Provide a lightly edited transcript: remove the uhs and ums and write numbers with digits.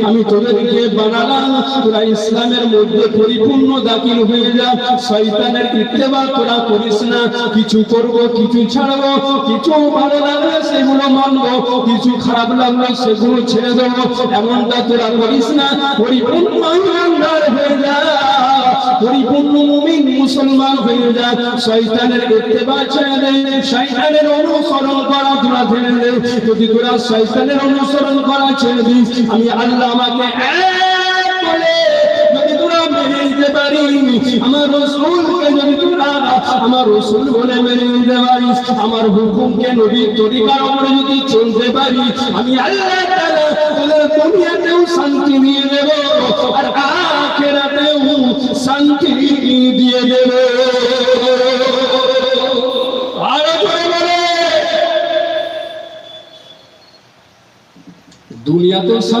আমি তোদেরকে বানালাম তোরা ইসলামের মধ্যে পরিপূর্ণ দাখিল হয়ে যা। শয়তানের ইত্তেবা তোরা করিস না। কিছু করব, কিছু ছাড়বো, কিছু ভালো লাগবে সেগুলো মানবো, কিছু খারাপ লাগবে সেগুলো ছেড়ে দেবো, এমনটা তোরা করিস না। পরিপূর্ণ ইমানদার হয়ে যা, পরিপূর্ণ মুমিন মুসলমান হয়ে যা। শয়তানের ইত্তেবা ছেড়ে দে, শয়তানের অনুসরণ করা তোরা ছেড়ে দে। যদি তোরা শয়তানের অনুসরণ করা ছেড়ে দিস, আমি আল্লাহ আমাকে এক বলে যদি তোরা মেনে নিতে পারি, আমার রাসূলকে যদি তোরা আমার রাসূল বলে মেনে নিতে পারিস, আমার হুকুমকে নবীর তরিকার উপরে যদি চলতে পারি, আমি আল্লাহ তাআলা তোদের দুনিয়াতেও শান্তি দিয়ে দেব আর আখিরাতেও শান্তি দিয়ে দেব। আর বলে দুনিয়াতেও শান্তি